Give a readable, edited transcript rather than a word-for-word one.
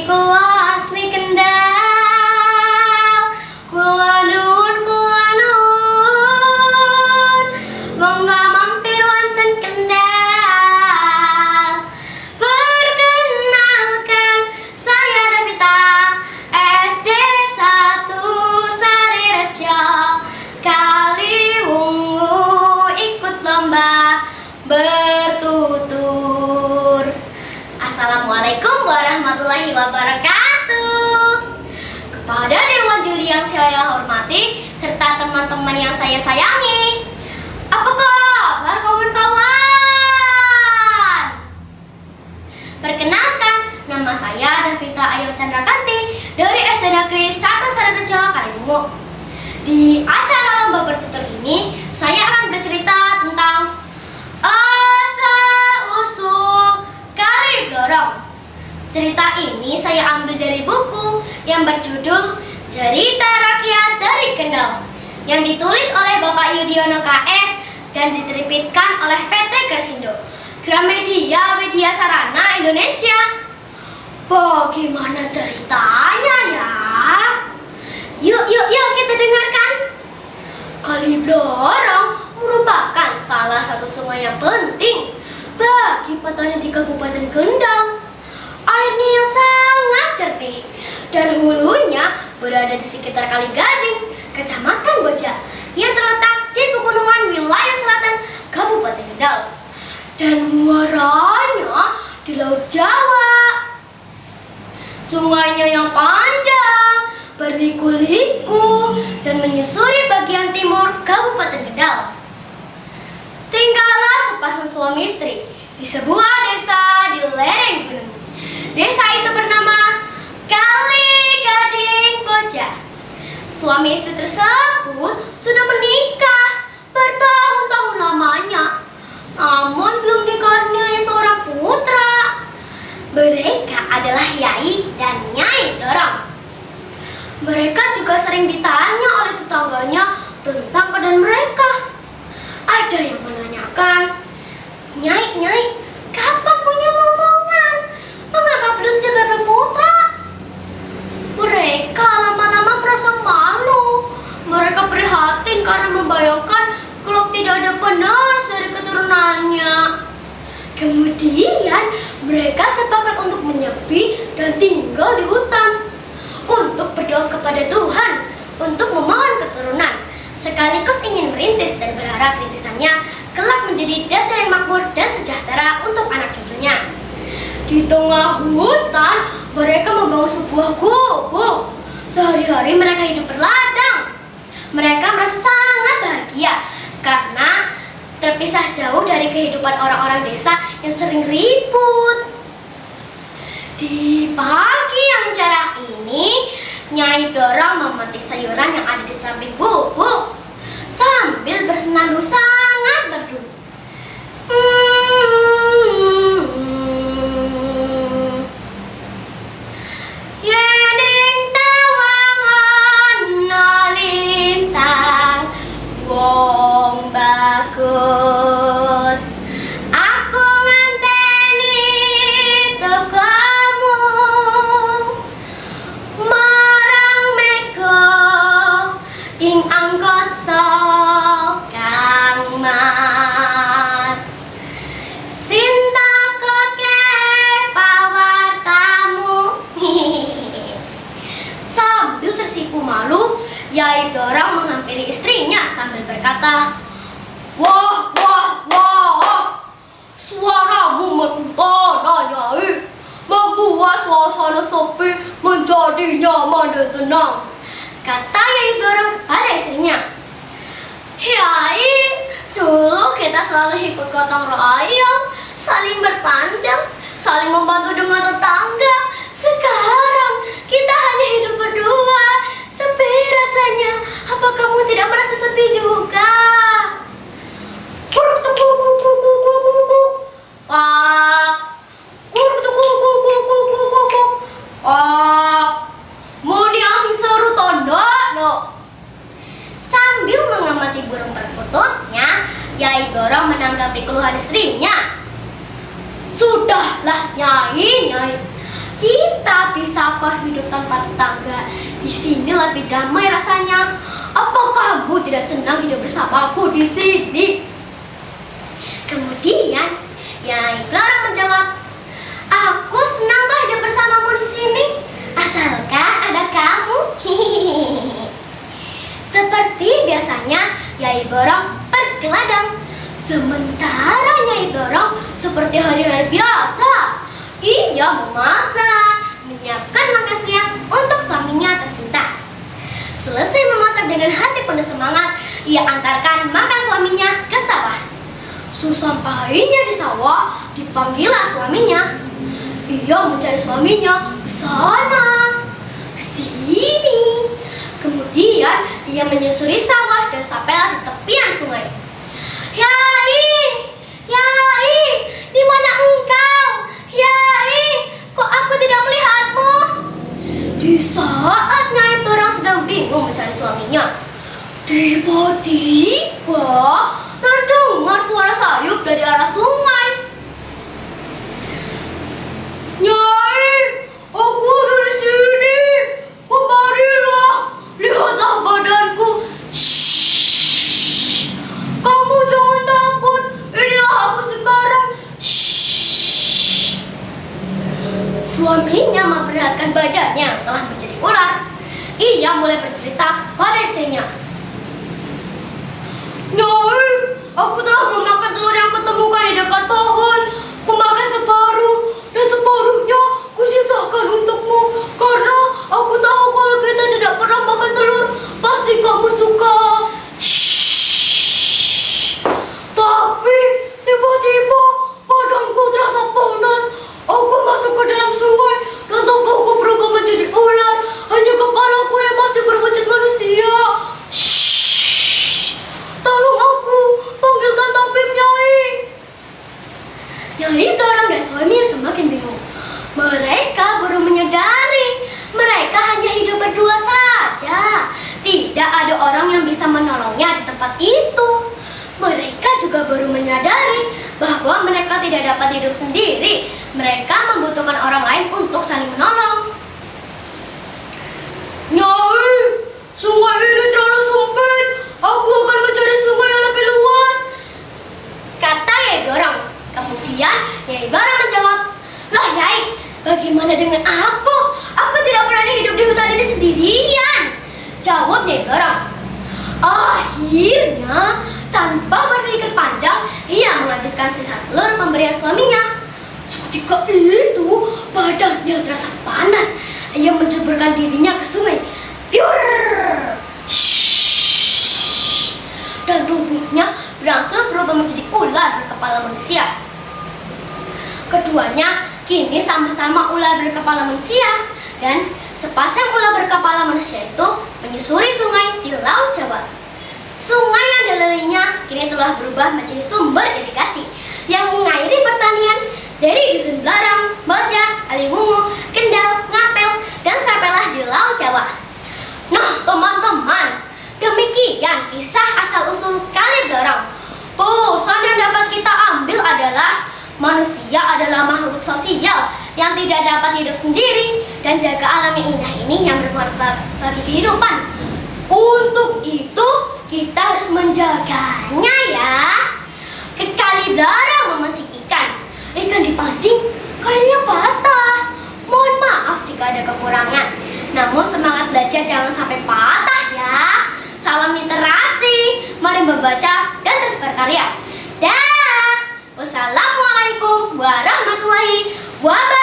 kula asli Kendal, kula nuwun monggo mampir wonten Kendal. Perkenalkan, saya Davita, SD 1 Sarirejo, Kaliwungu, ikut lomba bertutur. Assalamualaikum warahmatullahi wabarakatuh. Kepada dewan juri yang saya hormati serta teman-teman yang saya sayangi, apa kabar kawan-kawan? Perkenalkan, nama saya Davita Ayu Candrakanti dari SD Negeri 1 Sarirejo, Kaliwungu. Di acara lomba bertutur ini, saya akan bercerita tentang asal-usul Kaliblorong. Cerita ini saya ambil dari buku yang berjudul Cerita Rakyat dari Kendal, yang ditulis oleh Bapak Yudiono KS dan diterbitkan oleh PT Kersindo, Gramedia Widya Sarana Indonesia. Bagaimana ceritanya ya? Yuk kita dengarkan. Kaliblorong merupakan salah satu sungai yang penting bagi petani di Kabupaten Kendal. Airnya yang sangat jernih dan hulunya berada di sekitar Kali Gading, Kecamatan Boja, yang terletak di pegunungan wilayah selatan Kabupaten Kendal, dan muaranya di Laut Jawa. Sungainya yang panjang, berliku-liku, dan menyusuri bagian timur Kabupaten Kendal. Tinggallah sepasang suami istri di sebuah desa di lereng gunung. Desa itu bernama Kali Gading Boja. Suami istri tersebut sudah menikah bertahun-tahun lamanya, namun belum dikaruniai seorang putra. Mereka adalah Yai dan Nyai Dorong. Mereka juga sering ditanya oleh tetangganya tentang keadaan mereka. Ada yang menanyakan, Nyai, kapan punya momongan? Mengapa belum juga berputra? Mereka lama-lama merasa malu. Mereka prihatin karena membayangkan kalau tidak ada penerus dari keturunannya. Kemudian mereka sepakat untuk menyepi dan tinggal di hutan untuk berdoa kepada Tuhan untuk memohon keturunan, sekaligus ingin merintis dan berharap rintisannya kelak menjadi desa yang makmur dan sejahtera untuk anak cucunya. Di tengah hutan, mereka membangun sebuah gubuk. Sehari-hari mereka hidup berladang. Mereka merasa sangat bahagia karena terpisah jauh dari kehidupan orang-orang desa yang sering ribut. Di pagi yang cerah ini, Nyai Dorong memetik sayuran yang ada di samping gubuk sambil bersenandung sangat merdu. Yening tawangan nolintang wong bagus, aku ngenteni tukamu marang mega ing angkasa kang mas. Sinta koke pawartamu. Sambil tersipu malu, Yai Dorong menghampiri istrinya sambil berkata, Wah, suaramu merdu tanah, Nyai, membuat suasana sepi menjadi nyaman dan tenang, kata Yai Dorong kepada istrinya. Yai, dulu kita selalu ikut gotong royong, saling bertandang, saling membantu dengan tetangga. Sekarang kita hanya hidup berdua, sepi rasanya. Apa kamu tidak merasa sepi juga? Moni asing seru tondo, no. Sambil mengamati burung perkututnya, Yai Dorong menanggapi keluhan istrinya. Sudahlah, Nyai, kita bisa kok hidup tanpa tetangga. Di sini lebih damai rasanya. Apa kamu tidak senang hidup bersamaku di sini? Kemudian Nyai Blorong menjawab, aku senang kok hidup bersamamu di sini, asalkan ada kamu. Seperti biasanya, Nyai Blorong pergi ke ladang. Sementara Nyai Blorong seperti hari-hari biasa, ia memasak, menyiapkan makan siang untuk suaminya tercinta. Selesai memasak dengan hati penuh semangat, ia antarkan makan suaminya ke sawah. Sesampainya di sawah, dipanggillah suaminya. Ia mencari suaminya ke sana, ke sini. Kemudian ia menyusuri sawah dan sampailah di tepian sungai. Yai, Yai, di mana engkau? Yai, kok aku tidak melihatmu? Di saat Nyai Blorong sedang bingung mencari suaminya, tiba-tiba terdengar suara sayup dari arah sungai. Nyai, aku ada di sini. Kemarilah, lihatlah badanku. Shh. Kamu jangan takut. Inilah aku sekarang. Shh. Suaminya memperlihatkan badannya yang telah menjadi ular. Ia mulai bercerita kepada istrinya. Nyai, aku telah memakan telur yang kutemukan di dekat pohon. Kumakan separuh dan separuhnya kusisakan untukmu karena aku tahu kalau kita tidak pernah makan telur, pasti kamu suka. Shhh. Tapi tiba-tiba badanku terasa panas. Aku masuk ke dalam sungai dan tubuhku berubah menjadi ular. Hanya kepalaku yang masih berwujud manusia. Shhh. Tolong aku, panggilkan tabib, Nyai. Nyai Blorong dan suaminya semakin bingung. Mereka baru menyadari mereka hanya hidup berdua saja. Tidak ada orang yang bisa menolongnya di tempat itu. Mereka juga baru menyadari bahwa mereka tidak dapat hidup sendiri. Mereka membutuhkan orang lain untuk saling menolong. Nyai, sungai ini terlalu sempit. Aku akan mencari sungai yang lebih luas, kata Nyai Blorong. Kemudian Nyai Blorong menjawab, "Loh Nyai, bagaimana dengan aku? Aku tidak berani hidup di hutan ini sendirian," jawab Nyai Blorong. Akhirnya, tanpa berpikir panjang, ia menghabiskan sisa telur pemberian suaminya. Seketika itu, badannya terasa panas. Ia menceburkan dirinya ke sungai. Piur! Shhh. Dan tubuhnya berangsur berubah menjadi ular berkepala manusia. Keduanya kini sama-sama ular berkepala manusia, dan sepasang ular berkepala manusia itu menyusuri sungai di Laut Jawa. Sungai yang dilaluinya kini telah berubah menjadi sumber irigasi yang mengairi pertanian dari Dusun Blorong, Bojah, Aliwungu, Kendal, Ngapel, dan sampailah di Laut Jawa. Nah teman-teman, demikian kisah asal-usul Kali Blorong. Pesan yang dapat kita ambil adalah manusia adalah makhluk sosial yang tidak dapat hidup sendiri, dan jaga alam yang indah ini yang bermanfaat bagi kehidupan. Untuk itu kita harus menjaganya ya. Ke Kali Blorong memancing ikan. Ikan dipancing, kailnya patah. Mohon maaf jika ada kekurangan. Namun semangat belajar jangan sampai patah ya. Salam literasi, mari membaca dan terus berkarya. Dah. Wassalamualaikum warahmatullahi wabarakatuh.